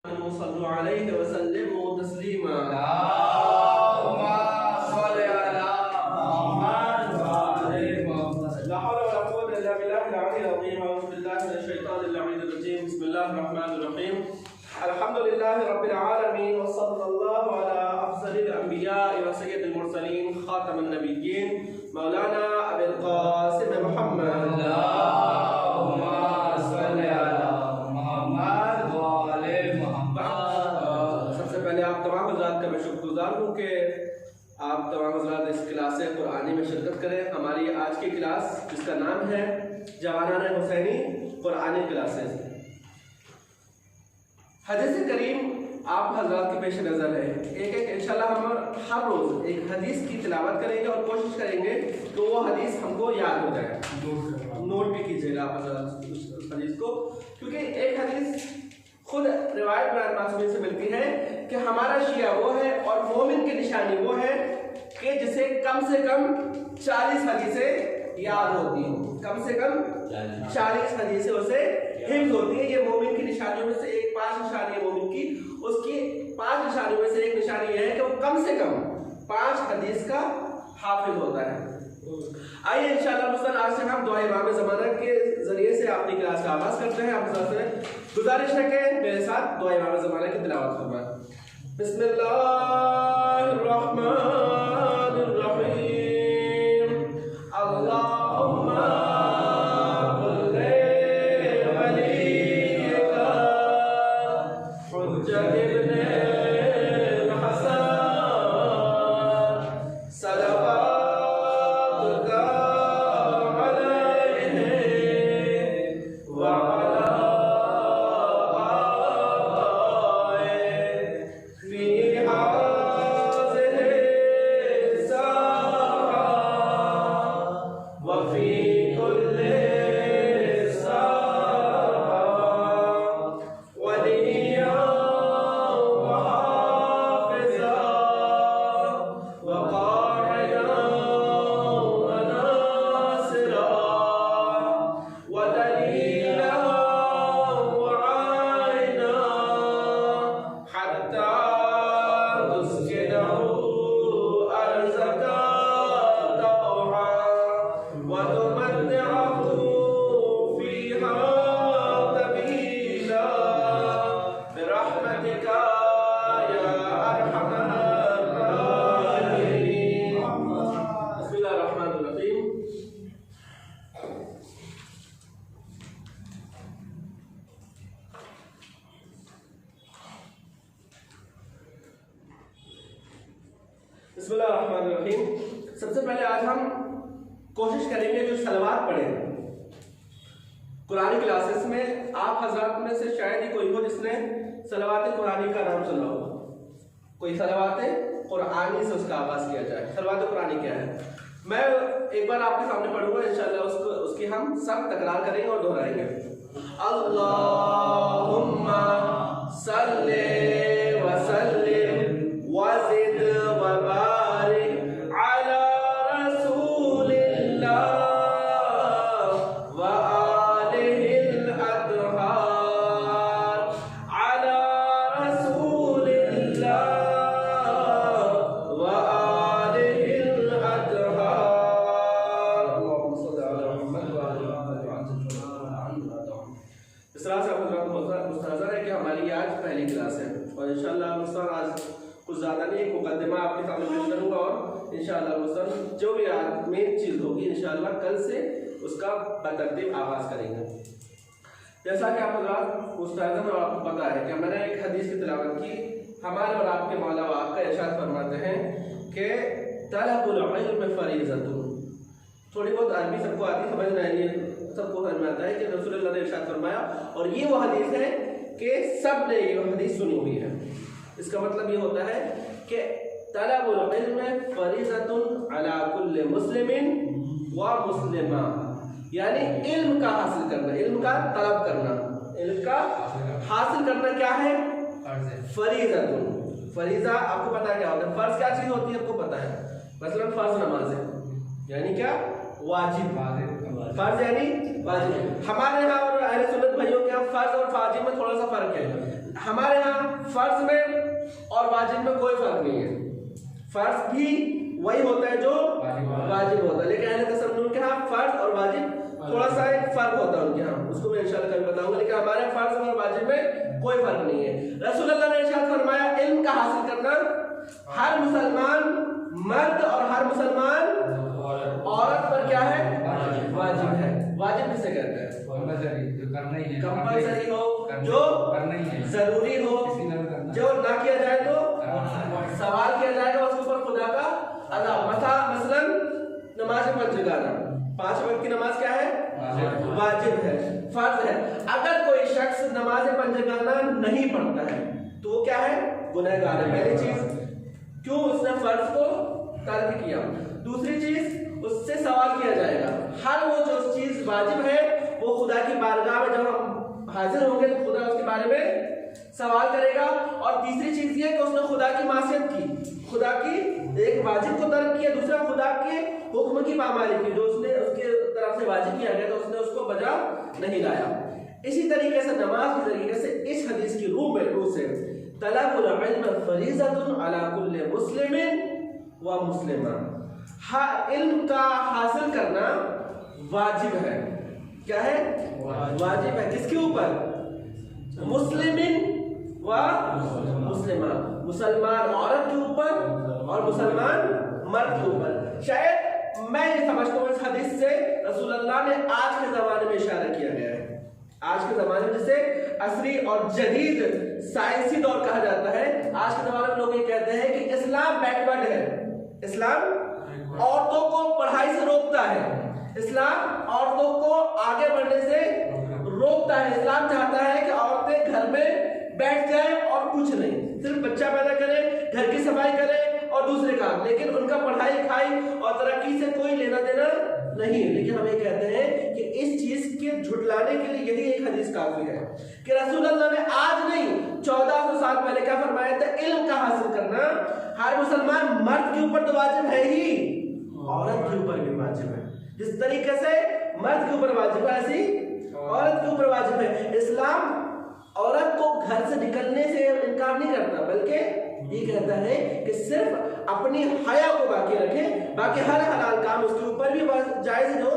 सल्लल्लाहु अलैहि वसल्लम तस्लीमा। अल्हम्दुलिल्लाहि रब्बिल आलमीन व सल्लल्लाहु अला अफज़लिल अंबिया व सय्यिदिल मुरसलीन खातमुन नबिय्यीन मौलाना अबुल क़ासिम मुहम्मद। सबसे पहले आप तमाम हज़रात का मैं शुक्रगुज़ार हूँ कि आप तमाम हज़रात इस क्लास कुरानी में शिरकत करें। हमारी आज की क्लास जिसका नाम है जवानान हुसैनी कुरानी क्लासेस। हदीस करीम आप हज़रात के पेश नज़र है। एक एक इंशाल्लाह हम हर रोज़ एक हदीस की तिलावत करेंगे और कोशिश करेंगे तो वो हदीस हमको याद हो जाए। नोट भी कीजिएगा आप हज़रात उस हदीस को, क्योंकि एक हदीस खुद रिवायत बयान मासूमी से मिलती है कि हमारा शिया वो है और मोमिन की निशानी वो है कि जिसे कम से कम 40 हदीसें याद होती हो, कम से कम 40 हदीसें उसे हिफ्ज़ होती है। ये मोमिन की निशानियों में से एक 5 निशानी है मोमिन की, उसकी 5 निशानियों में से एक निशानी यह है कि वो कम से कम 5 हदीस का हाफिज होता है। आइए इंशाअल्लाह मुस्तन आज से हम दुआ इमाम ज़माना के जरिए से अपनी क्लास का आगाज करते हैं। आप से गुजारिश है कि मेरे साथ दुआ इमाम ज़माना की तिलावत फरमाएं। बिस्मिल्लाहिर रहमानिर रहीम। अल्लाहुम्मा कुल्ले वलीका हुज्जत इब्ने हसन सलवात बिस्मिल्लाहिर्रहमानिर्रहीम। सबसे पहले आज हम कोशिश करेंगे जो सलवात पढ़े कुरानी क्लासेस में। आप हजरात में से शायद ही कोई हो जिसने सलवात कुरानी का नाम सुना हो। कोई सलवात कुरानी से उसका आगाज किया जाए। सलवात कुरानी क्या है मैं एक बार आपके सामने पढ़ूंगा, इंशाअल्लाह उसकी हम सब तकरार करेंगे और दोहराएंगे। अल्लाहुम्मा सल्ले व सल्लिम व ज़िद व बारिक अला रसूलिल्लाह व आलिहिल अत्हार अला रसूलिल्लाह व आलिहिल अत्हार। अल्लाहुम्मा सल्लि अला मुहम्मद व इस तरह से आपको मुस्तहज़र है कि हमारी आज पहली क्लास है और इंशाअल्लाह मुस्तन आज कुछ ज़्यादा नहीं, एक मुकदमा आपके सामने पेश करूँगा और इंशाअल्लाह मुस्तन जो भी आज मेन चीज़ होगी इंशाअल्लाह कल से उसका बतरतीब आगाज़ करेंगे। जैसा कि आप हज़रात मुस्तहज़र और आपको पता है कि मैंने एक हदीस की तिलावत की। हमारे और आपके मौला व आपका इरशाद फरमाते हैं कि तलबुल इल्म फरीज़तुन। थोड़ी बहुत अरबी सबको आती, समझ नहीं सबको समझ में आता है कि रसूलुल्लाह ने इरशाद फरमाया और ये वो हदीस है कि सब ने ये हदीस सुनी हुई है। इसका मतलब ये होता है कि तलबुल इल्म फरीज़तुन अला कुल्लि मुस्लिमिन व मुस्लिमा, यानी इल्म का हासिल करना, इल्म का तलब करना, इल्म का हासिल करना क्या है? फरीज़तुन। फरीज़ा आपको पता है क्या होता है? फर्ज क्या चीज़ होती है आपको पता है? मसलन फर्ज नमाज है, यानी क्या? वाजिब। फर्ज यानी वाजिब। हमारे यहाँ और अहले सुन्नत भाइयों के यहाँ फर्ज और वाजिब में थोड़ा सा फर्क है। हमारे यहाँ फर्ज में और वाजिब में कोई फर्क नहीं है। फर्ज भी वही होता है जो वाजिब होता है, लेकिन अहले तसन्नुन के यहाँ फर्ज और वाजिब थोड़ा सा एक फर्क होता है उनके यहाँ, उसको मैं इंशाल्लाह कभी बताऊंगा। लेकिन हमारे फर्ज और वाजिब में कोई फर्क नहीं है। रसूलुल्लाह ने इरशाद फरमाया, इल्म का हासिल करना हर मुसलमान मर्द और हर मुसलमान औरत पर क्या है? वाजिब है। वाजिब किसे कहते हैं? कंपल्सरी हो, जो जरूरी हो, जो ना किया जाए तो सवाल किया जाएगा उसके ऊपर खुदा का अज़ाब। मसलन नमाज पंजगाना, 5 वक्त की नमाज क्या है? वाजिब है, फर्ज है। अगर कोई शख्स नमाज पंजगाना नहीं पढ़ता है तो वो क्या है? गुनहगार है। पहली चीज, क्यों? उसने फर्ज को तर्क किया। दूसरी चीज, उससे सवाल किया जाएगा। हर वो जो चीज वाजिब है वो खुदा की बारगाह में जब हम हाजिर होंगे तो खुदा उसके बारे में सवाल करेगा। और तीसरी चीज ये कि उसने खुदा की मासियत की, खुदा की एक वाजिब को तर्क किया, दूसरा खुदा के हुक्म की पामाली की, जो उसने उसके तरफ से वाजिब किया गया तो उसने उसको बजा नहीं लाया। इसी तरीके से नमाज के तरीके से इस हदीस की रूह से तलबुल इल्म फरीज़तुन अला कुल्लि मुस्लिमिन व मुस्लिमा, इल्म का हासिल करना वाजिब है। क्या है? वाजिब है। किसके ऊपर? मुस्लिमिन व मुस्लिमा, मुसलमान औरत के ऊपर और मुसलमान मर्द के ऊपर। शायद मैं ये समझता हूँ इस हदीस से रसूलुल्लाह ने आज के जमाने में इशारा किया गया है। आज के जमाने में जिसे असरी और जदीद साइंसी दौर कहा जाता है, आज के जमाने में लोग ये कहते हैं कि इस्लाम बैकवर्ड है, इस्लाम औरतों को पढ़ाई से रोकता है, इस्लाम औरतों को आगे बढ़ने से रोकता है। इस्लाम चाहता है कि औरतें घर में बैठ जाएं और कुछ नहीं, सिर्फ बच्चा पैदा करें, घर की सफाई करें और दूसरे काम, लेकिन उनका पढ़ाई लिखाई और तरक्की से कोई लेना देना नहीं। लेकिन हम ये कहते हैं कि इस चीज के झुटलाने के लिए यही एक हदीस काफी है कि रसूलुल्लाह ने आज नहीं 1400 साल पहले क्या फरमाया था? इल्म का हासिल करना हर मुसलमान मर्द के ऊपर तो वाजिब है ही, औरत के ऊपर भी वाजिब है। जिस तरीके से मर्द के ऊपर वाजिब है ऐसी औरत के ऊपर वाजिब है। इस्लाम औरत को घर से निकलने से इनकार नहीं करता, बल्कि ये कहता है कि सिर्फ अपनी हया को बाकी रखे, बाकी हर हलाल काम उसके ऊपर भी जायज है जो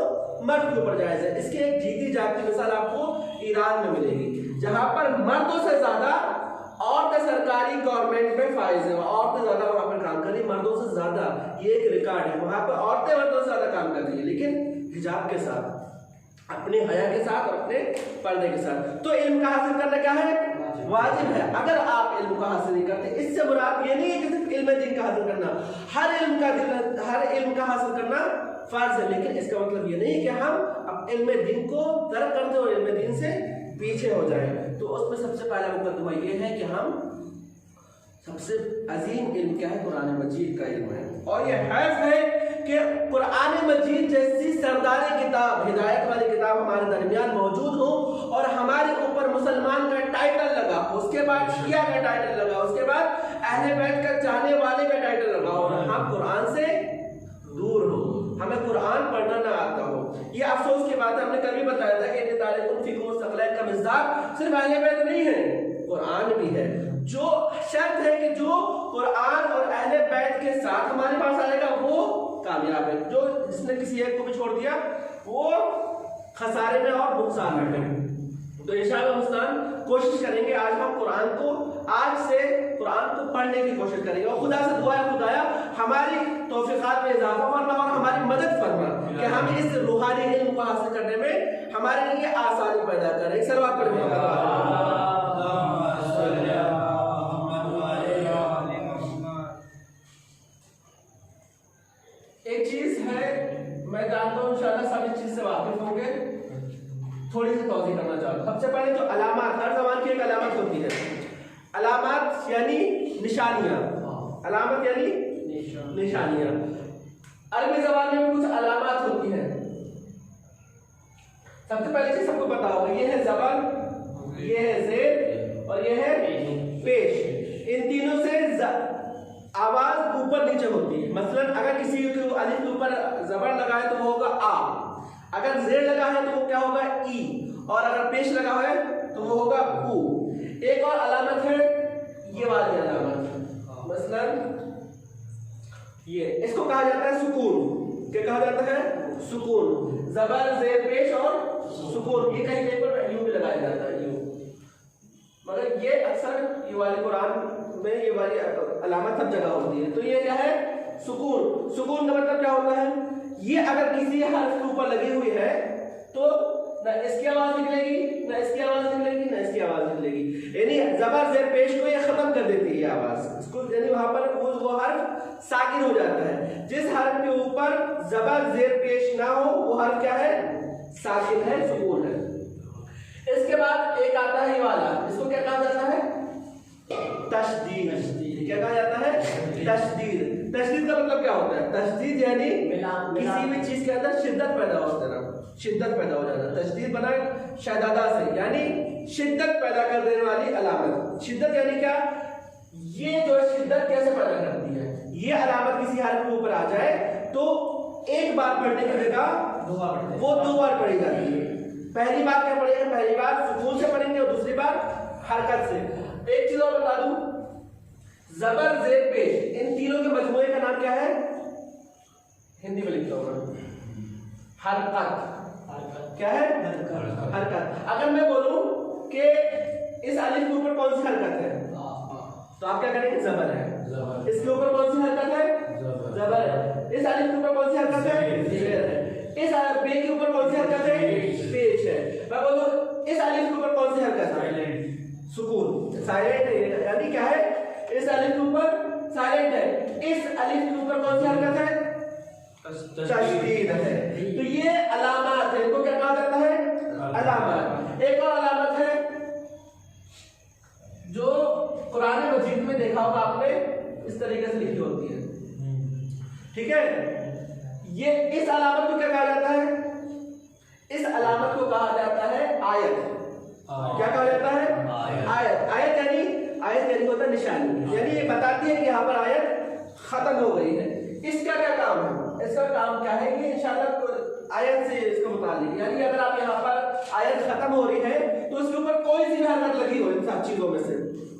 मर्द के ऊपर जायज है। इसकी एक जीती जागती मिसाल आपको ईरान में मिलेगी, जहां पर मर्दों से ज्यादा औरतें सरकारी गवर्नमेंट में फाइज है, औरतें ज्यादा वहां पर काम कर रही, मर्दों से ज्यादा। ये एक रिकॉर्ड है, वहां पर औरतें मर्दों से ज्यादा काम कर रही है, लेकिन हिजाब के साथ, अपने हया के साथ और अपने पर्दे के साथ। तो इल्म का हासिल करना क्या है? वाजिब है। अगर आप इल्म को हासिल नहीं करते, इससे मुराद ये नहीं है कि सिर्फ इल्म दीन का हासिल करना, हर इल्म का हासिल करना फर्ज है। लेकिन इसका मतलब ये नहीं कि हम अब इल्म दीन को तर्क करते और इल्म दीन से पीछे हो जाए। तो उसमें सबसे पहला मुकदमा ये है कि हम सबसे अजीम इल्म क्या है? कुरान मजीद का इल्म है। और ये हैफ है कि कुरान मजीद जैसी सरदारी किताब, हिदायत वाली किताब हमारे दरमियान मौजूद हो और हमारे ऊपर मुसलमान का टाइटल लगा, उसके बाद शिया का टाइटल लगा, उसके बाद अहले बैत का चाहने वाले का टाइटल लगा, और हम कुरान से दूर हो, हमें कुरान पढ़ना ना आता हो। ये अफसोस की बात है। हमने कभी बताया था कि का मिज़ाज सिर्फ अहले बैत नहीं है, कुरान भी है। जो शर्त है कि जो कुरान और अहले बैत के साथ हमारे पास आएगा वो कामयाब है, जो जिसने किसी एक को भी छोड़ दिया वो खसारे में और नुकसान में है। तो इंशाअल्लाह मुस्तान कोशिश करेंगे आज हम कुरान को, आज से कुरान को पढ़ने की कोशिश करेंगे और खुदा से दुआ है, खुदाया हमारी तौफीकात में इजाफा फरमा और हमारी मदद फरमा कि हम इस रूहानी इल्म को हासिल करने में हमारे लिए आसानी पैदा करें। सलवात पढ़ें। एक चीज है, मैं जानता हूँ इंशाअल्लाह सब इस चीज से वाकिफ होंगे, थोड़ी सी तौज़ीह करना चाहता हूँ। सबसे पहले जो अलामात, हर ज़बान की एक अलामत होती है। अलामत यानी निशानियाँ, अलामत यानी निशानियाँ। अरबी ज़बान में भी कुछ अलामत होती हैं। सबसे पहले चीज सबको पता होगा, ये है ज़बर, ये है ज़ेर और ये है पेश। इन तीनों से आवाज ऊपर नीचे होती है। मसलन अगर किसी अलिफ के ऊपर ज़बर लगा है तो वो होगा आ, अगर ज़ेर लगा है तो वो क्या होगा? ई, और अगर पेश लगा है तो वो होगा ऊ। एक और अलामत है इसको कहा जाता है सुकून। क्या कहा जाता है? सुकून। जबर जेर पेश और सुकून, ये कहीं कहीं पर यूं भी लगाया जाता है, यूं, मगर ये अक्सर ये वाले कुरान में ये वाली अलामत सब जगह होती है। तो ये क्या है? सुकून। सुकून का मतलब क्या होता है? ये अगर किसी हर्फ के ऊपर लगी हुई है तो ना इसकी आवाज निकलेगी, ना इसकी आवाज निकलेगी, ना इसकी आवाज निकलेगी, यानी जबर जेर पेश को ये खत्म कर देती है आवाज इसको, यानी वहां पर वो हर्फ साकिन हो जाता है। जिस हर्फ के ऊपर जबर जेर पेश ना हो वो हर्फ क्या है? साकिन है, सुकून है। इसके बाद एक आता है ये वाला, इसको क्या कहा जाता है? तशदीद। क्या कहा जाता है? तशदीद। तशदीद का मतलब क्या होता है? तशदीद यानी किसी भी चीज के अंदर शिद्दत पैदा हो जाना, शिद्दत पैदा हो जाना। तशदीद बना शदादा से, यानी शिद्दत पैदा कर देने वाली अलामत। शिद्दत यानी क्या? ये जो शिद्दत कैसे पैदा करती है? ये अलामत किसी हर्फ के ऊपर आ जाए तो एक बार पढ़ने की जगह वो 2 बार पढ़ी जाती है। पहली बार क्या पढ़ेंगे? पहली बार सुकून से पढ़ेंगे और दूसरी बार हरकत से। एक चीज और बता दूं, जबर जेर पेश इन तीनों के मजमूए का नाम क्या है? हिंदी में लिखता हूं हरकत। क्या है? हरकत। अगर मैं बोलूं कि इस अलिफ के ऊपर कौन सी हरकत है तो आप क्या करेंगे? जबर है। इसके ऊपर कौन सी हरकत है? जबर है। इस अलिफ के ऊपर कौन सी हरकत है? जेर है। इस बे के ऊपर कौन सी हरकत है? पेश है। मैं बोलूं इस अलिफ के ऊपर कौन सी हरकत है? सुकून, साइलेंट है, यानी क्या है? इस अलिफ के ऊपर साइलेंट है। इस अलिफ के ऊपर कौन सी हरकत है? तशदीद है। तो ये अलामत है, इनको क्या कहा जाता है? अलामत। एक और अलामत है जो कुरान मजीद में देखा होगा आपने, इस तरीके से लिखी होती है, ठीक है? ये इस अलामत को क्या कहा जाता है? इस अलामत को कहा जाता है आयत। क्या कहा जाता है? आयत। आयत यानी होता है निशानी, यानी ये बताती है कि यहाँ पर आयत खत्म हो गई है। इसका क्या काम है? इसका काम क्या है? ये इंशाल्लाह आयत से इसको मुतालिक, यानी अगर आप यहाँ पर आयत खत्म हो रही है तो उसके ऊपर कोई सी भी हरकत लगी हो, इन सब चीजों में से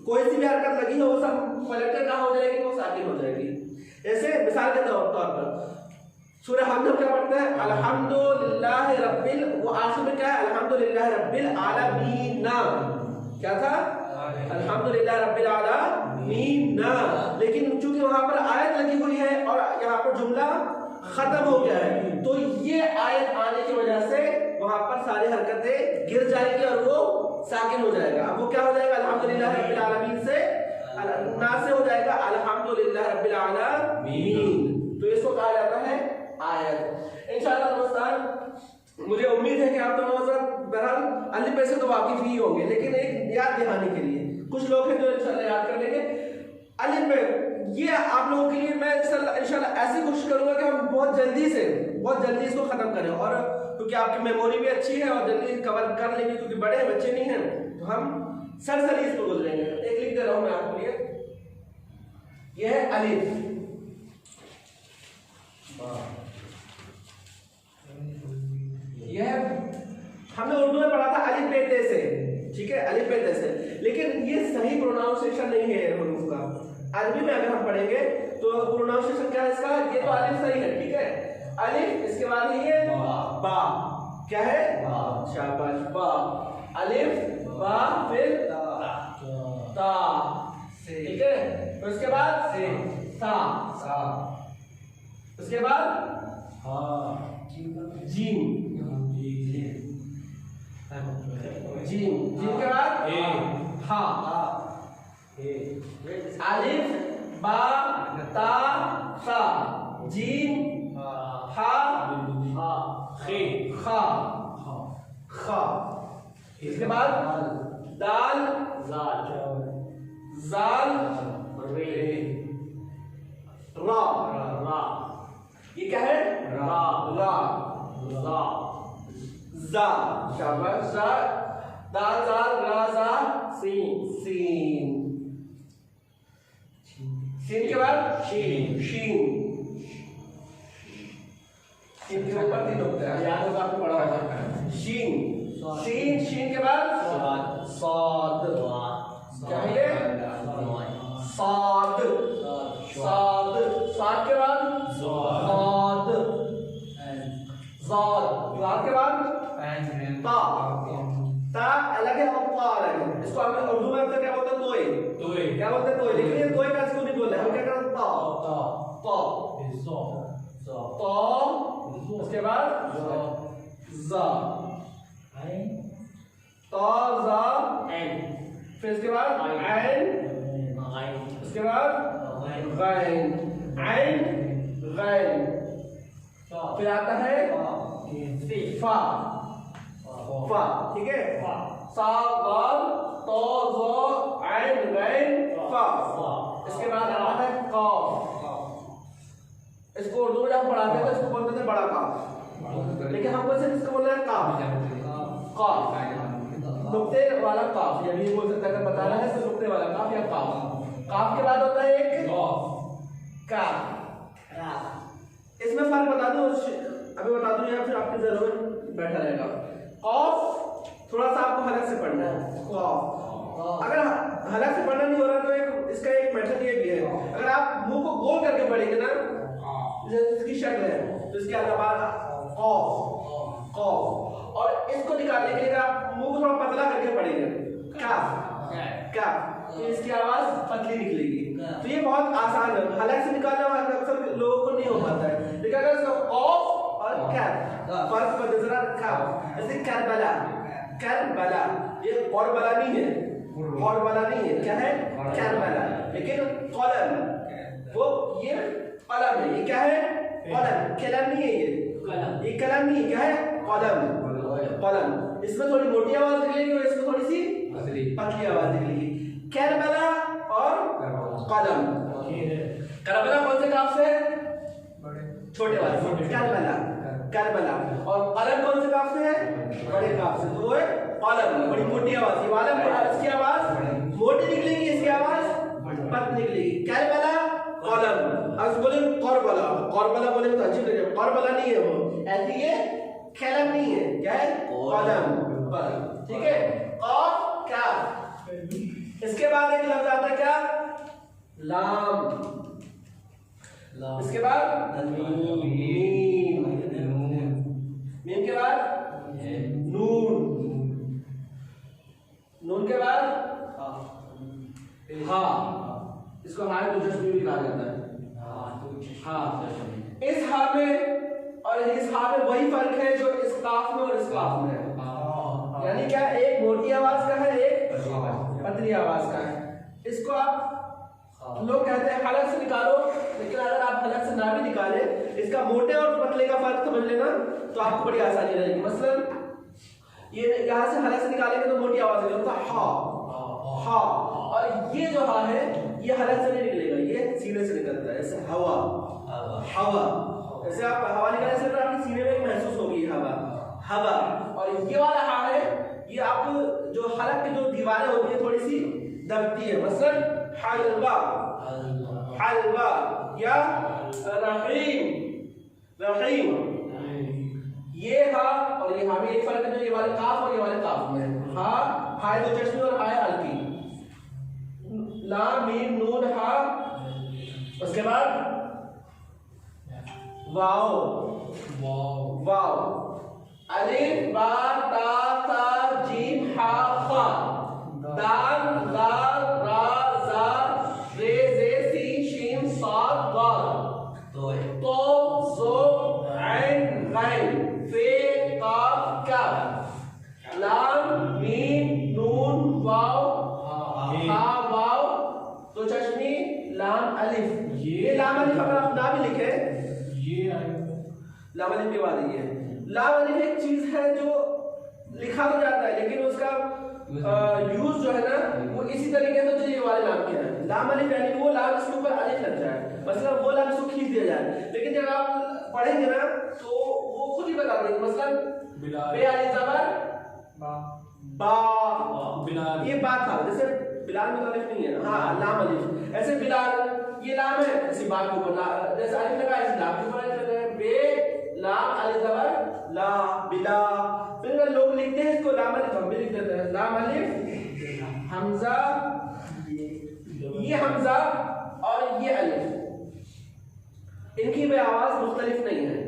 कोई सी भी हरकत लगी हो, वो सब पलटकर कहाँ हो जाएगी? वो साकिन हो जाएगी। जैसे मिसाल के तौर पर सूरह हमद में क्या पढ़ते हैं? अल्हम्दुलिल्लाह रब्बिल, वो आखिर में क्या है? अल्हम्दुलिल्लाह रब्बिल आलमीन। क्या था? अल्हम्दुलिल्लाह रब्बिल आलमीन। लेकिन चूंकि वहां पर आयत लगी हुई है और यहाँ पर जुमला खत्म हो गया है, तो ये आयत आने की वजह से वहां पर सारी हरकतें गिर जाएंगी और वो साकिन हो जाएगा। अब वो क्या हो जाएगा? अल्हम्दुलिल्लाह रब्बिल आलमीन से ना से हो जाएगा अल्हम्दुलिल्लाह रब्बिल आलमीन। तो इसको कहा जाता है आयत। इंशाअल्लाह दोस्तों, मुझे उम्मीद है कि आप दोनों बहरहाल अलिफ पे से तो वाकिफ ही होंगे, लेकिन एक याद दिलाने के लिए कुछ लोग हैं जो इंशाअल्लाह याद कर लेंगे अलिफ में। ये आप लोगों के लिए मैं इंशाअल्लाह ऐसी कोशिश करूंगा कि हम बहुत जल्दी इसको खत्म करें, और क्योंकि आपकी मेमोरी भी अच्छी है और जल्दी कवर कर लेंगे, क्योंकि बड़े बच्चे नहीं हैं तो हम सरसरी इसको गुजरेंगे। एक लिख दे रहा हूं मैं आपके लिए, यह है अलिफ। यह हमने उर्दू में पढ़ा था अलिफ पे ते से, ठीक है? अलिफ पे ते से, लेकिन ये सही प्रोनाउंसिएशन नहीं है हरूफ का। अरबी में अगर हम पढ़ेंगे तो प्रोनाउंसिएशन क्या है इसका? ये तो अलिफ सही है, ठीक है? अलिफ, इसके बाद ये बा। क्या है? शाबाश, बा। अलिफ, बा, फिर ता, ठीक है? तो इसके बाद से सा, उसके बाद जीम, जीम के बाद हा, अलिफ, बा, ता, सा, जीम, हा, खा, खा। इसके बाद दाल, जाल, रे, रा, ये क्या है? रा, जा, शाबाश, जा, दाल, जाल, रा, जा, सीन, सीन के बाद शीन, शीन के ऊपर 3 होते हैं, याद होगा आपने पढ़ा होगा। शीन के बाद साद, क्या है? साद के बाद क्या बोलते हैं तोय, लेकिन ये तोय का इसको नहीं बोलना है, हम क्या करते हैं तो तो उसके बाद ज़ा तो ज़ा फिर इसके बाद ऐन उसके बाद गैन ऐन गैन फिर आता है फा फा ठीक है सा गाल तो ज़ो ऐन गैन फा इसके बाद आता है काफ इसको उर्दू में जब पढ़ाते हैं तो इसको बोलते थे बड़ा काफ लेकिन हमको सिर्फ इसको बोलना है काफ काफ नुक्ते वाला काफ या भी बोल सकते हैं अगर बताना है तो नुक्ते वाला काफ या काफ काफ के बाद होता है एक काफ इसमें फर्क बता दूं अभी बता दूं या फिर आपकी जरूरत बैठा रहेगा कॉफ थोड़ा सा आपको हलक से पढ़ना है कॉफ अगर हलक से पढ़ना नहीं हो रहा तो एक इसका एक मेथड ये भी है अगर आप मुंह को गोल करके पढ़ेंगे ना जैसे इसकी शक्ल है तो इसके आगे कॉफ कॉफ और इसको निकालने के लिए आप मुंह को थोड़ा पतला करके पढ़ेंगे काफ काफ तो इसकी आवाज पतली निकलेगी तो ये बहुत आसान है हलक से निकालना अक्सर लोगों को नहीं हो पाता है लेकिन अगर इसका कॉफ और कैफ फर्क पर जरा काफ जैसे करबला करबला ये और बला नहीं है और बला नहीं है क्या है करबला लेकिन कलम वो ये कलम है ये क्या है कलम कलम नहीं है ये कलम नहीं है क्या है कलम कलम इसमें थोड़ी मोटी आवाज निकलेगी और इसमें थोड़ी सी पतली आवाज निकलेगी करबला और कलम करबला कौन से काफ से छोटे वाले करबला करबला और कलम कौन से काफ से है बड़े काफ से तो है कलम बड़ी मोटी आवाज ये वाला इसकी आवाज मोटी निकलेगी इसकी आवाज पतली निकलेगी करबला कलम अब बोले करबला करबला बोले तो अच्छी लगेगा करबला नहीं है वो ऐसी ये कलम नहीं है क्या है कलम ठीक है काफ काफ इसके बाद एक लफ्ज आता है क्या लाम इसके बाद मीम मीम के बाद नून नून के बाद हा इसको हा दूसरे भी कहा जाता है हा इस हा में और इस हा में वही फर्क है जो इस काफ में और इस काफ में है यानी क्या एक मोटी आवाज का है एक पतली आवाज का है इसको आप लोग कहते हैं हलक से निकालो लेकिन अगर आप हलक से ना भी निकाले इसका मोटे और पतले का फर्क समझ लेना तो आपको बड़ी आसानी रहेगी मसलन ये यहाँ से हलक से निकालेंगे तो मोटी आवाज निकलेगी तो हा हा और ये जो हा है ये हलक से नहीं निकलेगा ये सीने से निकलता है जैसे हवा हवा जैसे आप हवा निकालने से आपके सीने में महसूस होगी हवा हवा और ये वाला हा है ये आप जो हलक की जो दीवारें होती है थोड़ी सी दबती है मसलन हलवा हलवा या रहीम रहीम ये हा और ये हा में एक फर्क है जो ये वाले काफ और ये वाले काफ में हा हाय दो चश्मे और हाय हल्की लाम मीम नून हा उसके बाद वाव वाव अलिफ बा ता सा जीम हा खा दाल दाल रा जा रे जे सीन शीन साद दाल तो जो ऐन गैन फे काफ काफ लाम मीम नून वाव हा वाव तो चश्मी लाम अलिफ ये लाम अलिफ अगर आप ना भी लिखे ये लाम अलिफ के बाद ये लाम अलिफ एक चीज है जो लिखा तो जाता है लेकिन उसका यूज जो है ना वो इसी तरीके से जो ये वाले लाम के हैं लाम अलिफ यानी वो लाम इसके ऊपर अलिफ लग जाए मतलब वो लाम इसको खींच दिया जाए लेकिन जब आप पढ़ेंगे ना तो वो खुद ही बता देंगे मतलब बे अलिफ जबर बा बिलाल ये बात था जैसे बिलाल में अलिफ नहीं है हाँ लाम अलिफ ऐसे बिलाल ये लाम है ऐसी बात के ऊपर जैसे अलिफ लगा ऐसे लाम के ऊपर अलिफ लगा है बे लाम अलिफ जबर ला बिला फिर लोग लिखते हैं इसको लाम अलिफ हम भी लिख देते हैं लाम अलिफ हमजा ये हमजा और ये अलिफ इनकी भी आवाज मुख्तलिफ नहीं है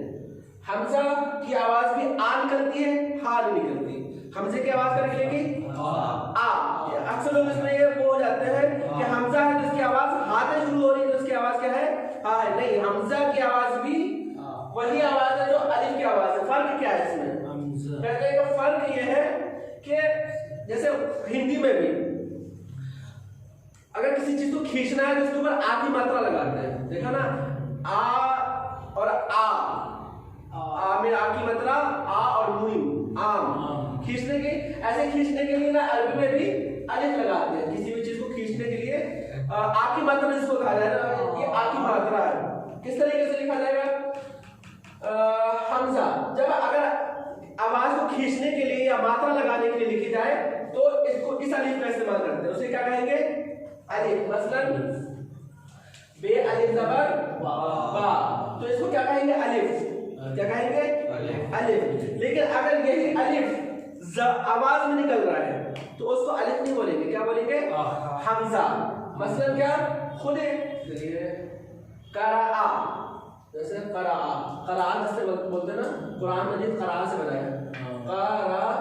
हमजा की आवाज भी आ निकलती है हा नहीं निकलती हमजे की आवाज करके लेंगे आ अक्सर लोग इसमें ये वो हो जाते हैं कि हमजा है जैसे हिंदी में भी अगर किसी चीज को खींचना है तो उसके ऊपर आ की मात्रा लगाते हैं, देखा ना, आ और आ में आ की मात्रा, आ और मुइम, आम, खींचने के, ऐसे खींचने के लिए ना अरबी में भी अलिफ लगाते हैं, किसी भी चीज को खींचने के लिए आ की मात्रा जिसको कहा जाए ना, ये आ की मात्रा है। किस तरीके से लिखा जाएगा? हमजा जब अगर आवाज को खींचने के लिए या मात्रा लगाने के लिए लिखी जाए तो इसको इस अलिफ का इस्तेमाल करते हैं, उसे क्या कहेंगे? अलिफ। मसलन बे अलिफ जबर बा, तो इसको क्या कहेंगे? अलिफ। क्या कहेंगे? अलिफ। लेकिन अगर यही अलिफ आवाज में निकल रहा है तो उसको अलिफ नहीं बोलेंगे, क्या बोलेंगे? हमजा। मसलन क्या? खुद कराआ, जैसे कराआ, कराआ जिससे बोलते हैं ना, कुरान मजीद कराआ से बना है, कराआ,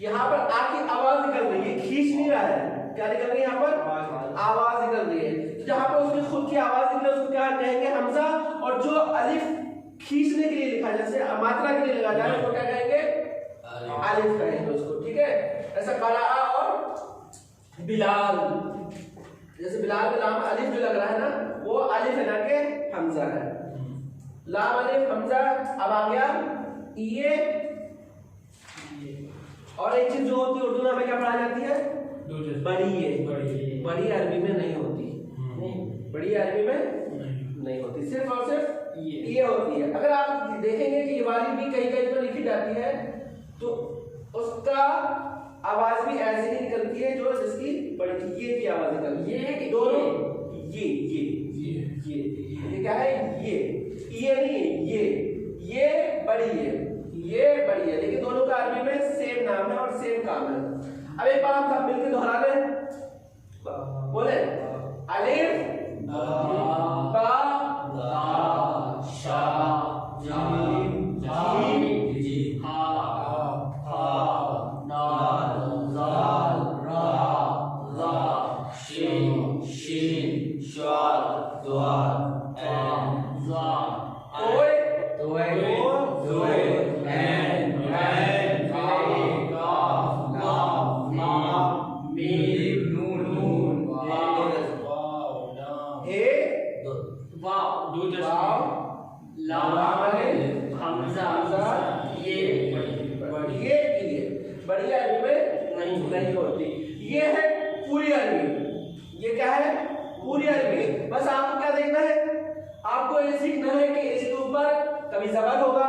यहाँ पर आ की आवाज निकल रही है, खींच नहीं रहा है, क्या निकल रही है? यहाँ पर आवाज निकल रही है। तो जहाँ पर उसकी खुद की आवाज निकले उसको क्या कहेंगे? हमजा। और जो अलिफ खींचने के लिए लिखा जाए, जैसे मात्रा के लिए लिखा जाए, उसको क्या कहेंगे? अलिफ कहेंगे उसको, ठीक है। ऐसा कराआ और बिलाल, जैसे बिलाल के नाम अलिफ जो लग रहा है ना, वो अलिफ है ना के हमजा है। लाम अलिफ हमजा। अब आ गया ये। और एक चीज जो होती है उर्दू में हमें क्या पढ़ा जाती है? बड़ी ये। बड़ी अरबी में नहीं होती, बड़ी अरबी में नहीं होती, सिर्फ और सिर्फ ये होती है। अगर आप देखेंगे कि ये वाली भी कहीं कहीं पर लिखी जाती है तो उसका आवाज भी ऐसी ही निकलती है जो जिसकी बड़ी ये की आवाज निकलती है। ये दोनों ये क्या है? ये नहीं, ये बड़ी है, ये बड़ी है, लेकिन दोनों का अरबी में सेम नाम है और सेम काम है। अब एक बार हम सब मिलकर दोहरा लें, बोले अलिफ बा शा जीम हा हा दाल जाल रा ज़ा शीन शाद द्वाद ऐन ज़ा तोय ऐन काफ लाम मीम नून हे वाव लाम हमजा। ये बड़ी अरबी में नहीं होती। ये है पूरी अरबी। ये क्या है? पूरी अरबी। बस आपको क्या देखना है? आपको ये सीखना है कि इसके ऊपर कभी जबर होगा,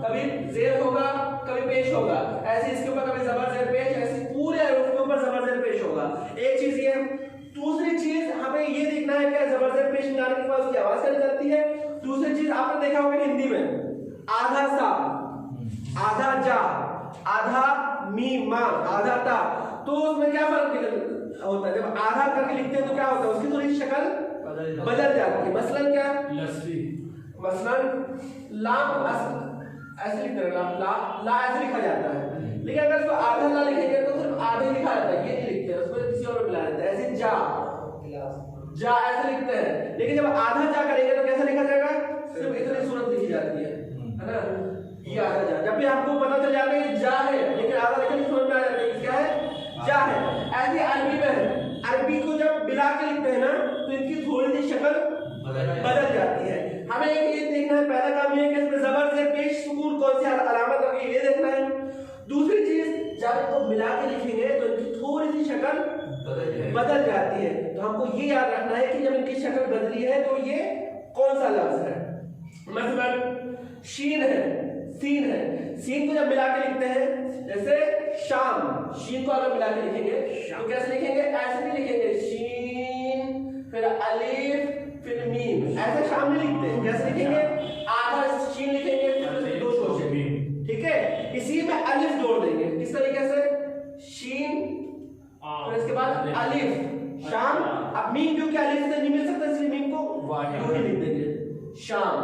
कभी जेर होगा, कभी पेश होगा, ऐसे इसके ऊपर कभी जबर जेर पेश, ऐसे पूरे अरबी के ऊपर जबर जेर पेश होगा। एक चीज ये। दूसरी चीज हमें ये देखना है कि जबर जेर पेश निकालने के बाद उसकी आवाज कैसे जाती है। दूसरी चीज आपने देखा होगा हिंदी में आधा सा, आधा जा, आधा मीम मा, आधा ता, तो उसमें क्या फर्क होता है? जब आधा करके लिखते हैं तो क्या होता है? उसकी थोड़ी शक्ल बदल जाती है। मसलन क्या? मसलन लाम ऐसे लिखते हैं, ला ऐसे लिखा जाता है, लेकिन अगर उसको आधा ला लिखेंगे तो सिर्फ आधे लिखा जाता है, ये नहीं लिखते हैं, उसमें किसी और मिला देते हैं। ऐसे जा ऐसे लिखते हैं, लेकिन जब आधा जा करेंगे तो कैसा लिखा जाएगा? सिर्फ इतनी सूरत लिखी जाती है ना, ये आधा जा। जब भी आपको पता चल जाएगा ये जा है, लेकिन आधा लिखने समझ में आ जाता है क्या है? जा है। ऐसे अरबी में है, अरबी को जब मिला के लिखते हैं ना तो इनकी थोड़ी सी शक्ल बदल जाती है। हमें ये देखना है, पहला काम ये है कि इसमें जबर से पेश सुकून कौन सी अलामत होगी, ये देखना है। दूसरी चीज, जब इसको मिला के लिखेंगे तो इनकी थोड़ी सी शक्ल बदल जाती है। तो हमको ये याद रखना है कि जब इनकी शक्ल बदली है तो ये कौन सा लफ्ज है। मसलन शीन है, सीन है, सीन को जब मिला के लिखते हैं, जैसे शाम, शीन को अगर मिला के लिखेंगे तो कैसे लिखेंगे? ऐसे नहीं लिखेंगे, शीन फिर अलिफ फिर मीम, ऐसे शाम नहीं लिखते। कैसे लिखेंगे? आधा शीन लिखेंगे फिर दो शोशे, ठीक है। इसी में अलिफ जोड़ देंगे, किस तरीके से? शीन फिर इसके बाद अलिफ शाम। अब मीम क्योंकि अलिफ से नहीं मिल सकता इसलिए मीम को यूं ही लिख देंगे, शाम।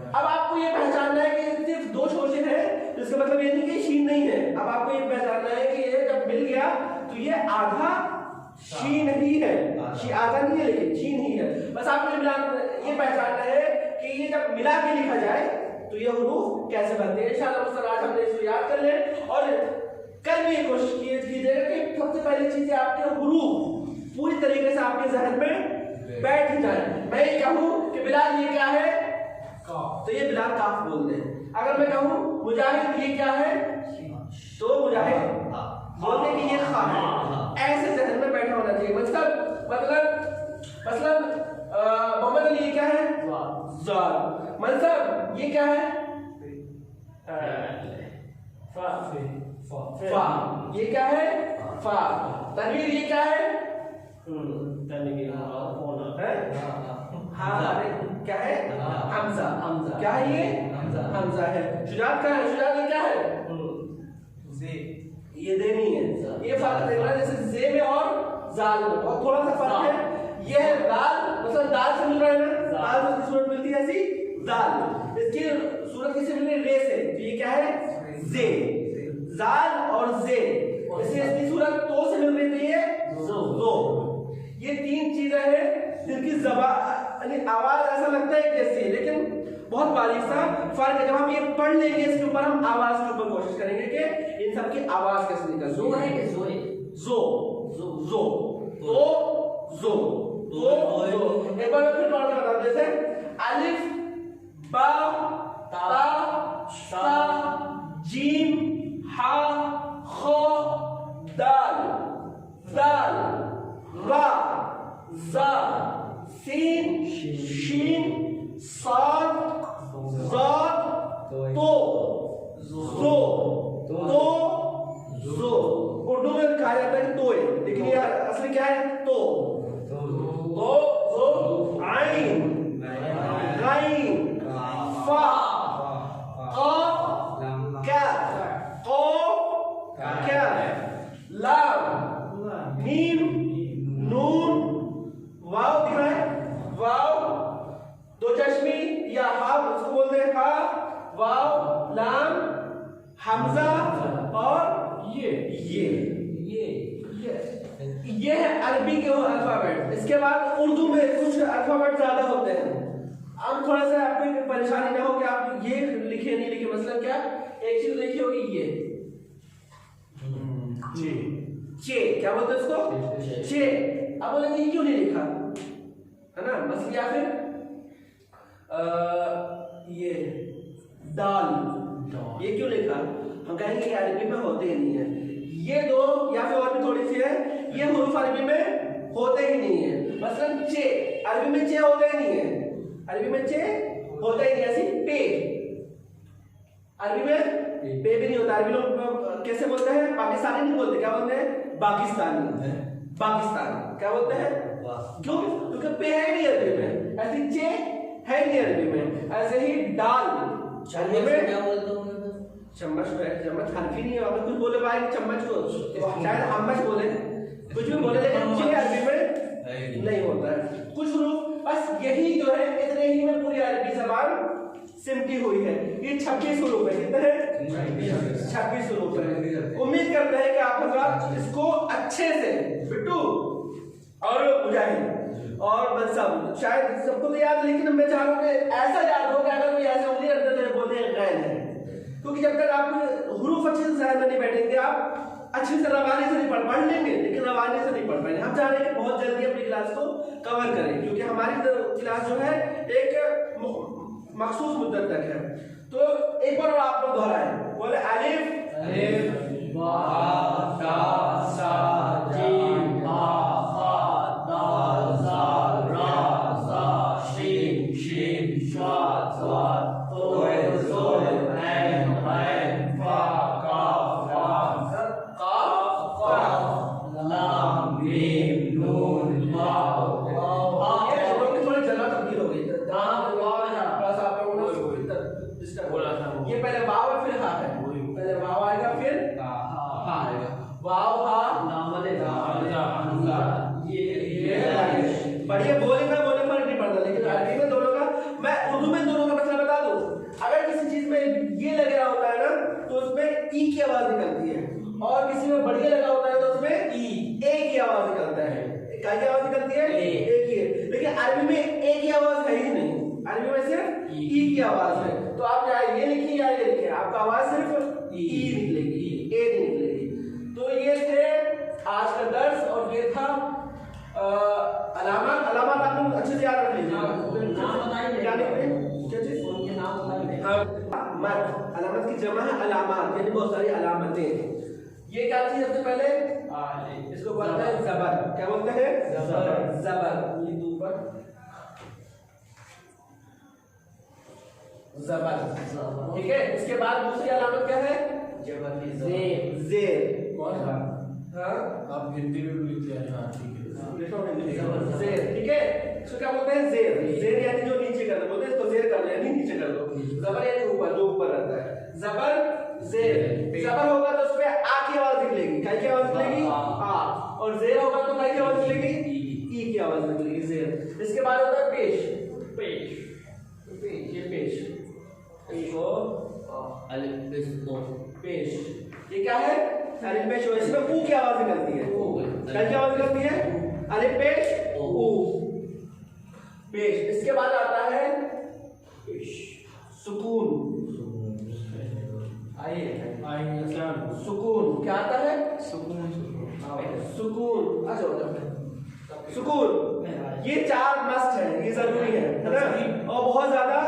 अब आपको ये पहचानना है कि सिर्फ दो शोशे हैं, तो इसका मतलब ये नहीं कि शीन नहीं है। अब आपको ये पहचानना है कि ये जब मिल गया तो ये आधा शीन ही है, आधा नहीं है लेकिन शीन ही है। बस आपको ये पहचानना है कि ये जब मिला के लिखा जाए तो ये हुरूफ कैसे बनते हैं। इंशाअल्लाह आज हमने इसको याद कर ले और कल भी ये कोशिश कीजिएगा कि सबसे पहली चीज आपके हुरूफ पूरी तरीके से आपके जहन में बैठ जाए। मैं ये कहूँ कि बिलाल ये क्या है, तो ये बिलाल काफ बोल दे। अगर मैं कहूँ मुजाहिद ये क्या है, तो मुजाहिद बोलते कि ये खा है। ऐसे जहन में बैठा होना चाहिए। मतलब मोहम्मद अली ये क्या है, ज़ाल। मनसब ये क्या है, फा। ये क्या है, फा। तनवीर ये क्या है, क्या है, हमजा। क्या है ये, हमजा है। शुजात क्या है, शुजात ये क्या है, ये दे नहीं है। ये फर्क देख रहा है जैसे जे में और जाल में, और थोड़ा सा फर्क है। ये है दाल, मतलब दाल से मिल रहा है ना, दाल से सूरत मिलती है ऐसी दाल। इसकी सूरत किससे मिल रही है, रे से। तो ये क्या है, जे। जाल और जे, इससे इसकी सूरत तो से मिल रही थी, ये दो। ये तीन चीजें हैं जिनकी यानी आवाज ऐसा लगता है एक जैसी, लेकिन बहुत बारीक सा फर्क है। जब हम ये पढ़ लेंगे इसके ऊपर, हम आवाज के ऊपर कोशिश करेंगे कि इन सब की आवाज कैसे निकलती है। जो है कि जो जो जो जो तो जो तो जो। एक बार मैं फिर पढ़ के बताऊं, जैसे अलिफ बा ता सा जीम हा खा दाल दाल रा जा सीन शीन साद ज़ाद तो ज़ो उर्दू में कहा जाता है कि तोए, लेकिन ये असली क्या है, तो आइन गाइन फा क़ाफ काफ क़ाफ लाम मीम नून वाव। दिख रहा है, वाव दो चश्मी या हा उसको बोलते हैं, हा वाव लाम हमजा और ये है अरबी के अल्फाबेट। इसके बाद उर्दू में कुछ अल्फाबेट ज्यादा होते हैं। अब थोड़ा सा आपको परेशानी ना हो कि आप ये लिखे नहीं लिखे। मतलब क्या, एक चीज देखी होगी, ये चे, क्या बोलते हैं उसको, चे। अब बोलेंगे ये क्यों नहीं लिखा, है ना। मतलब या फिर ये दाल, ये क्यों लिखा, हम कहेंगे कि अरबी में होते ही नहीं है। ये दो या फिर और भी थोड़ी सी है, ये हुरूफ अरबी में होते ही नहीं है। मसलन चे, अरबी में चे होते ही नहीं है, अरबी में चे होता ही नहीं। ऐसी पे, अरबी में पे भी नहीं होता। अरबी लोग कैसे बोलते हैं, पाकिस्तानी नहीं बोलते, क्या बोलते हैं, पाकिस्तानी। पाकिस्तान क्या बोलते हैं, क्यों, क्योंकि पे है नहीं अरबी में। ऐसी चे है नहीं अरबी में। ऐसे ही दाल, अरबी में क्या बोलते हैं, चम्मच है। चम्मच हल्की नहीं है, अगर कुछ बोले भाई चम्मच को, तो शायद अम्मच बोले, कुछ भी बोले, लेकिन चे अरबी में नहीं होता है। कुछ हुरूफ बस यही जो है, इतने ही में पूरी अरबी जबान सिमटी हुई है। ये 26 हुरूफ है। कितने हैं, 26 हुरूफ है। उम्मीद करते हैं कि आप हज़रात इसको अच्छे से, बिट्टू और मुजाहिद और मनसब शायद सबको तो याद, लेकिन मैं चाह रहा हूँ कि ऐसा याद हो कि अगर कोई ऐसे उंगली रख देते हैं बोलते हैं गैर है। क्योंकि जब तक आप हुरूफ अच्छे से ज़हन में नहीं बैठेंगे, आप अच्छे से रवानी से नहीं पढ़ लेंगे, लेकिन रवानी से नहीं पढ़ पाएंगे। हम चाह रहे हैं कि बहुत जल्दी अपनी क्लास को कवर करें, क्योंकि हमारी क्लास जो है एक मखसूस मुद्दत तक है। तो एक बार और आप लोग दोहराएं, बोले अलिफ बा ता सा जीम हा खा दाल ज़ाल रा ज़ा शीन शाद ज़ाद तो ज़ो ऐन गैन फा काफ काफ लाम मीम नून वाव। थोड़ी जगह तब्दील हो गई, ये पहले वाव है फिर हा है, पहले वाव आएगा फिर हा आएगा, वाव हा ये बढ़िया। बोले में बोले फर्क नहीं पड़ता, लेकिन अरबी में दोनों का, मैं उर्दू में दोनों का मसला बता दूं। अगर किसी चीज में ये लगे रहा होता है ना, तो उसमें ई की आवाज निकलती है, और किसी में बढ़िया लगा होता है तो उसमें ई ए की आवाज निकलता है। क्या की आवाज निकलती है, ए की। लेकिन अरबी में ए की आवाज है ही नहीं, अरबी में सिर्फ ई की आवाज है। तो आप चाहे ये लिखिए या ये लिखिए, आपका आवाज सिर्फ ई निकलेगी, ए नहीं निकलेगी। अलामत अलामत आप लोग अच्छे से याद रख लीजिए। अलामत की जमा है अलामत, यानी बहुत सारी अलामतें। ये क्या थी सबसे पहले? इसको बोलते हैं जबर। क्या बोलते हैं? जबर। जबर ये ऊपर जबर, ठीक है। इसके बाद दूसरी अलामत क्या है? जेर। जेर कौन सा? हाँ आप हिंदी में भी लिखते हैं। हाँ ठीक है। जेर, ठीक है। इसको क्या बोलते हैं? जेर। जेर यानी जो नीचे कर दो, बोलते हैं इसको जेर कर दो यानी नीचे कर दो। जबर यानी ऊपर, जो ऊपर रहता है। जबर जेर। जबर होगा तो उसपे आ की आवाज निकलेगी। क्या की आवाज निकलेगी? आ। और जेर होगा तो क्या की आवाज निकलेगी? ई की आवाज निकलेगी, जेर। इसके बाद होता है पेश। पेश, पेश, ये पेश, इसको अलिफ पेश ओ पेश। ये क्या है? अलिफ पेश ओ। इसमें ऊ की आवाज निकलती है। क्या की आवाज निकलती है? अलिफ पेश ऊ, पेश। इसके बाद आता है पेश सुकून। आइए सुकून क्या आता है? सुकून। सुकून आ जाओ। सुकून ये चार मस्ट है, ये जरूरी है ना, और बहुत ज्यादा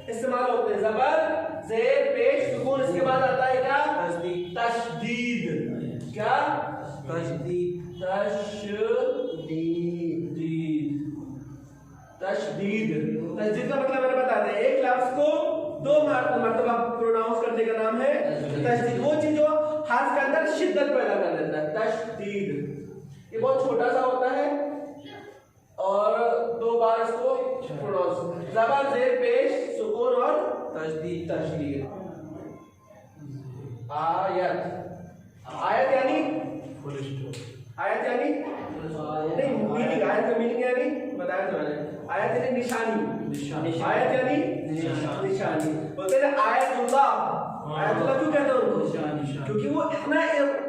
इस्तेमाल होते हैं। जबर जेर पेश सुकून। इसके बाद आता है क्या? तशदीद। क्या? तशदीद। तशदीद तशदीद का मतलब मैंने बता दिया। एक लफ्ज को दो मर्तबा प्रोनाउंस करने का नाम है तशदीद। वो चीज जो हर्फ के अंदर शिद्दत पैदा कर देता है, तशदीद। ये बहुत छोटा सा होता है और दो बार इसको प्रोनाउंस। जबर जेर पेश सुकून और तशदीद। तशदीद। आयत। आयत यानी आयत यानी नहीं मीनिंग। आयत का मीनिंग यानी बताया तो मैंने। आयत यानी निशानी। आयत यानी निशानी। बोलते हैं आयतुल्लाह। आयतुल्लाह क्यों कहते हैं उनको? क्योंकि वो इतना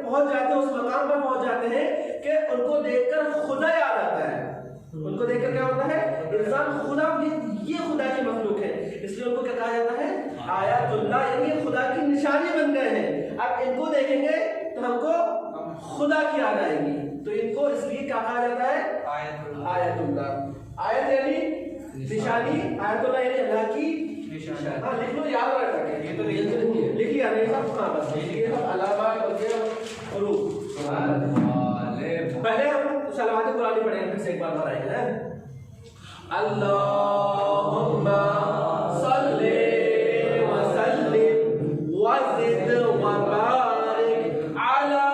पहुंच जाते हैं, उस मकाम पर पहुंच जाते हैं कि उनको देखकर खुदा याद आता है। उनको देखकर क्या होता है? इंसान खुदा, ये खुदा की मखलूक है, इसलिए उनको क्या कहा जाता है? आयतुल्लाह, यानी ये खुदा की निशानी बन गए हैं। अब इनको देखेंगे तो हमको खुदा की याद आएगी, तो इनको इसलिए क्या कहा जाता है? आयतुल्लाह। आयत यानी निशानी, आयतुल्लाह यानी अल्लाह की निशानी। हाँ लिख लो, याद रखा है। ये तो लिख लिया नहीं सब? हाँ बस ये सब अलामत और रूप। पहले हम सलावत कुरानी पढ़ेंगे, फिर से एक बार दोहराएंगे। अल्लाहुम्मा सल्ली व सल्लिम व ज़िद व बारिक अला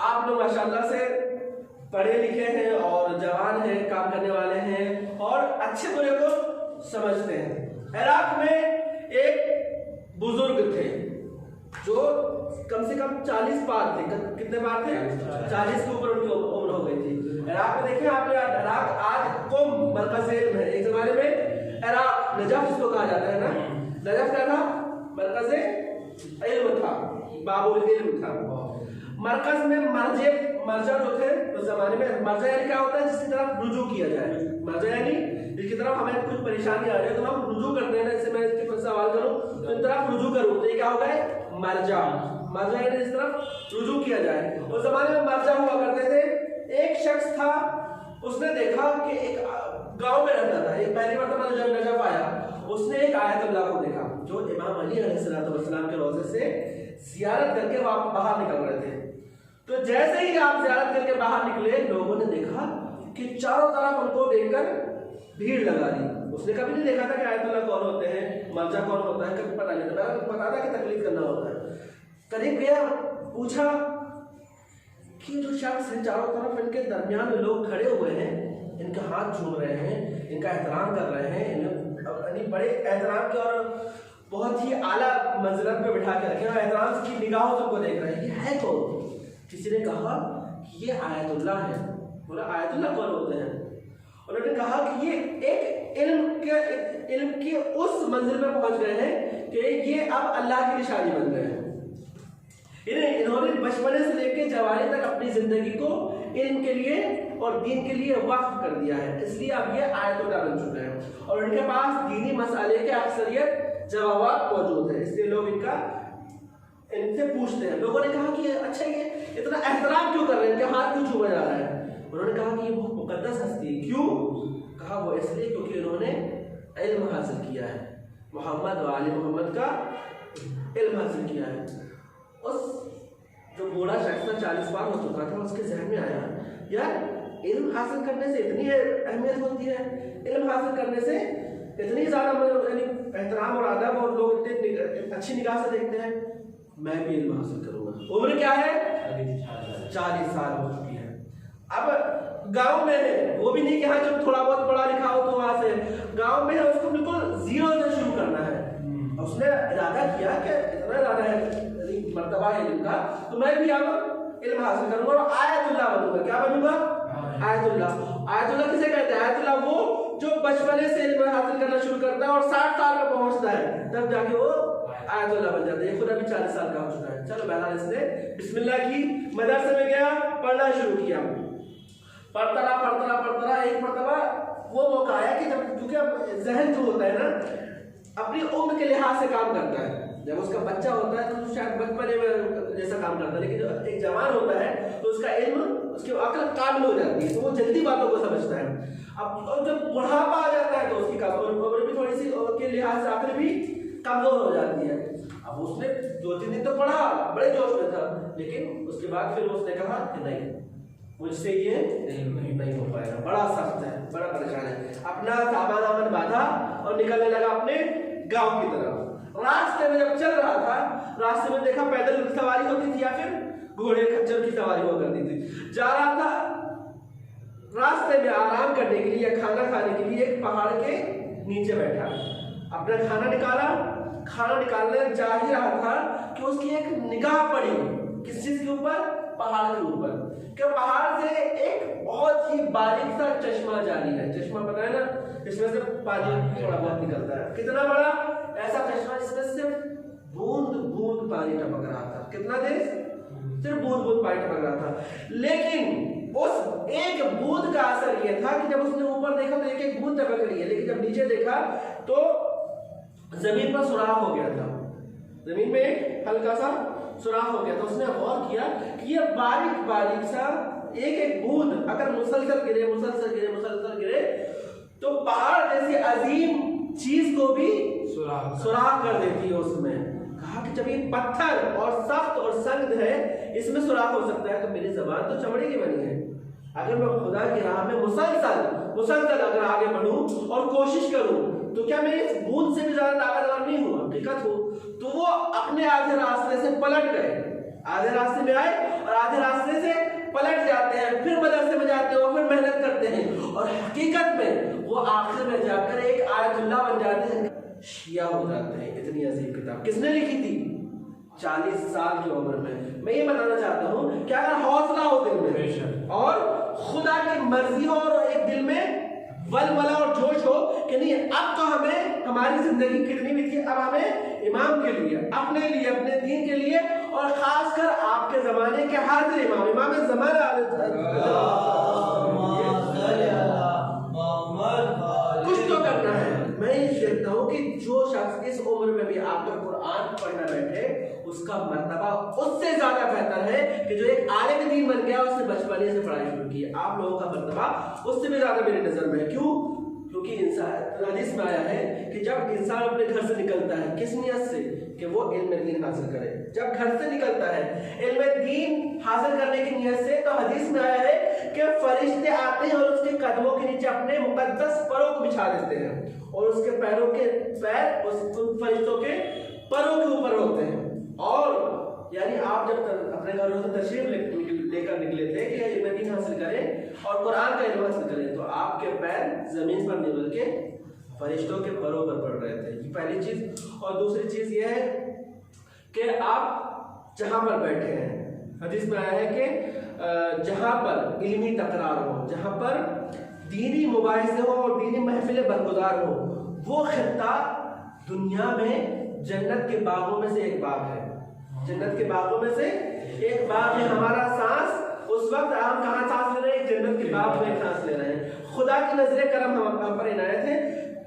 आप लोग माशाल्लाह से पढ़े लिखे हैं और जवान हैं, काम करने वाले हैं और अच्छे बुरे को समझते हैं। इराक में एक बुजुर्ग थे जो कम से कम 40 पार थे। कितने पार थे? 40 के ऊपर उनकी उम्र हो गई थी। इराक में देखें आप, इराक आज कुम मरकज़ है। एक जमाने में इराक नजफ जिसको कहा जाता है ना, नजफ क्या था? मरकज़ इल्म था, बाबुल इल्म था। मरकज में मर्जा जो थे उस जमाने में, मर्जा यानी क्या होता है? जिसकी तरफ रुजू किया जाए। मर्जा यानी जिसकी तरफ हमें कुछ परेशानी आ जाए तो हम रुजू करते हैं ना। जैसे मैं इसके सवाल करूं तो इन तरफ रुजू करूं तो ये क्या होगा? मर्जा। मर्जा यानी जिस तरफ रुजू किया जाए। उस जमाने में मर्जा हुआ करते थे। एक शख्स था, उसने देखा कि एक गांव में रहता था, एक पहली मर्तबा जब नजफ आया, उसने एक आयतुल्लाह को देखा जो इमाम अली अलैहिस्सलाम के रोज़े से जियारत करके बाहर निकल रहे थे। तो जैसे ही आप जियारत करके बाहर निकले, लोगों ने देखा कि चारों तरफ उनको देखकर भीड़ लगा दी। उसने कभी नहीं देखा था कि आयतुल्लाह कौन होते हैं, मर्जा कौन होता है, कभी पता नहीं था। पता था कि तकलीफ करना होता है। करीब गया, पूछा कि जो शख्स है चारों तरफ इनके दरमियान में लोग खड़े हुए हैं, इनका हाथ चूम रहे हैं, इनका एहतराम कर रहे हैं, इन्हें बड़े एहतराम के और बहुत ही आला मंजिलत पे बिठा के रखे और एहतराम की निगाहों से उनको देख रहे हैं, ये है कौन? किसी ने कहा कि ये आयतुल्लाह है। बोला आयतुल्लाह कौन होते हैं? उन्होंने कहा कि ये एक इल्म के उस मंजिल पे पहुंच गए हैं कि ये अब अल्लाह की निशानी बन गए हैं। इन्होंने बचपने से लेकर जवानी तक अपनी जिंदगी को इल्म के लिए और दीन के लिए वक्फ कर दिया है, इसलिए अब ये आयतुल्लाह बन चुके हैं और उनके पास दीनी मसाले के अक्सरियत जवाब मौजूद है, इसलिए लोग इनसे पूछते हैं। लोगों ने कहा कि अच्छा ये इतना एहतराम क्यों कर रहे हैं, इनके हाथ क्यों छुआ जा रहा है? उन्होंने कहा कि ये बहुत मुकद्दस हस्ती है। क्यों? कहा वो इसलिए क्योंकि उन्होंने इल्म हासिल किया है, मोहम्मद व आले मोहम्मद का इल्म हासिल किया है। उस जो बूढ़ा शख्स था 40 बार हो चुका था, उसके जहन में आया यार इल्म हासिल करने से इतनी अहमियत होती है, इल्म हासिल करने से इतनी ज़्यादा एहतराम और आदब और लोग इतने अच्छी निगाह से देखते हैं, मैं भी इल्म हासिल करूँगा। उम्र क्या है? 40 साल हो चुकी है। अब गांव में है, वो भी नहीं कि हाँ जब थोड़ा बहुत पढ़ा लिखा हो तो वहाँ से, गांव में है, उसको बिल्कुल जीरो से शुरू करना है। उसने इरादा किया कि इतना इरादा है मर्तबा है इल्म का, तो मैं भी अब इल्म हासिल करूँगा और आयतुल्लाह बनूंगा। क्या बनूंगा? आयतुल्लाह। आयतुल्लाह किसे कहते हैं? आयतुल्लाह वो जो बचपने से इल्म हासिल करना शुरू करता है और 60 साल में पहुंचता है, तब जाके वो आयतुल्लाह बन जाता है। खुद अभी 40 साल का हो चुका है। चलो बहरहाल इसने बिस्मिल्लाह की, मदरसे में गया, पढ़ना शुरू किया, पढ़ता रहा। एक मरतबा वो मौका आया कि जब, क्योंकि अब जहन जो होता है ना अपनी उम्र के लिहाज से काम करता है। जब उसका बच्चा होता है तो शायद बचपने में जैसा काम करता है, लेकिन जब एक जवान होता है तो उसका इल्म, उसकी अक्ल कामिल हो जाती है, तो वो जल्दी बातों को समझता है। अब जब बुढ़ापा आ जाता है तो उसकी उम्र भी थोड़ी सी के लिहाज से अक्ल भी कमजोर हो जाती है। अब उसने 2-3 दिन तो पढ़ा, बड़े जोश में था, लेकिन उसके बाद फिर उसने कहा कि नहीं, मुझसे ये नहीं हो पाएगा, बड़ा सख्त है, बड़ा परेशान है। अपना सामान बांधा और निकलने लगा अपने गांव की तरफ। रास्ते में जब चल रहा था, रास्ते में देखा पैदल सवारी होती थी या फिर घोड़े खच्चर की सवारी हुआ करती थी। जा रहा था, रास्ते में आराम करने के लिए या खाना खाने के लिए एक पहाड़ के नीचे बैठा, अपना खाना निकालने जा ही रहा था कि उसकी एक निगाह पड़ी किस चीज के ऊपर? पहाड़ के ऊपर। कि पहाड़ से एक बहुत ही बारीक सा चश्मा जारी है। चश्मा पता है ना, इसमें से पानी थोड़ा बहुत निकलता है। कितना बड़ा? ऐसा चश्मा जिसमें सिर्फ बूंद बूंद पानी टपक रहा था। कितना देर? सिर्फ बूंद बूंद पानी टपक रहा था। लेकिन उस एक बूंद का असर यह था कि जब उसने ऊपर देखा तो एक बूंद टपक रही है, लेकिन जब नीचे देखा तो जमीन पर सुराख हो गया था, जमीन में एक हल्का सा सुराख हो गया था। उसने गौर किया कि ये बारीक सा एक बूंद अगर मुसलसल गिरे तो पहाड़ जैसी अजीम चीज को भी सुराख कर देती है उसमें। कहा कि जब ये पत्थर और सख्त और सख्त है, इसमें सुराख हो सकता है, तो मेरी जबान तो चमड़े की बनी है। अगर मैं खुदा की राह में मुसलसल अगर आगे बढ़ूं और कोशिश करूं तो क्या मैं इस बूंद से भी ज्यादा ताकतवर नहीं हूं? हकीकत हो तो वो अपने आधे रास्ते से पलट गए, आधे रास्ते में आए और आधे रास्ते से पलट जाते हैं, फिर मदरसे में जाते हैं और फिर मेहनत करते हैं और हकीकत में वो आखिर में जाकर एक आयतुल्लाह बन जाते हैं, शिया हो जाते हैं। इतनी अजीब किताब किसने लिखी थी? 40 साल की उम्र में। मैं ये बताना चाहता हूँ कि अगर हौसला हो दिल में और खुदा की मर्जी हो और एक दिल में वलवला और जोश हो कि नहीं अब तो हमें हमारी जिंदगी कितनी भी थी, अब हमें इमाम के लिए, अपने लिए, अपने दीन के लिए और खासकर आपके जमाने के हाजिर इमाम ज़माना कुछ तो करना है। मैं ये देखता हूँ कि जो शख्स इस उम्र में भी आकर कुरान पढ़ना बैठे उसका मर्तबा उससे ज्यादा बेहतर है कि जो एक आलिम दीन बन गया उसने बचपने से पढ़ाई शुरू की। आप लोगों का मर्तबा उससे भी ज्यादा मेरी नजर में है। क्यों? क्योंकि इंसान, हदीस में आया है कि जब इंसान अपने घर से निकलता है किस नियत से कि वो इल्म दीन हासिल करे, जब घर से निकलता है इल्म दीन हासिल करने की नियत से, तो हदीस में आया है कि फरिश्ते आते हैं और उसके कदमों के नीचे अपने मुकद्दस परों को बिछा देते हैं और उसके पैरों के पैर उन फरिश्तों के परों के ऊपर होते हैं। अपने घरों से तशरीफ लेकर निकले थे कि इल्म दीन हासिल करें और कुरान का इल्म हासिल करें, तो आपके पैर जमीन पर नहीं बल्कि फरिश्तों के परों पर पड़ रहे थे। ये पहली चीज। और दूसरी चीज ये है कि आप जहां पर बैठे हैं, हदीस में आया है कि जहां पर इल्मी तकरार हो, जहां पर दीनी मुबाहिसे हो और दीनी महफिलें बरगुजार हो, वो खित्ता दुनिया में जन्नत के बागों में से एक बाग है। जन्नत के बागों में से एक बाग है। हमारा सांस उस वक्त हम कहाँ सांस ले रहे हैं? जन्नत के बाग में सांस ले रहे हैं। खुदा की नजरे करम हम पर इनायत है।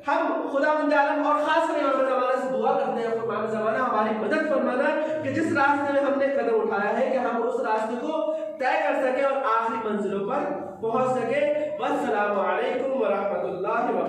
हम खुदा आलम और खास कर इमाम ज़माना से दुआ करते हैं, इमाम ज़माना हमारी मदद फरमाना कि जिस रास्ते में हमने कदम उठाया है कि हम उस रास्ते को तय कर सके और आखिरी मंजिलों पर पहुंच सके। वस्सलामु अलैकुम व रहमतुल्लाहि व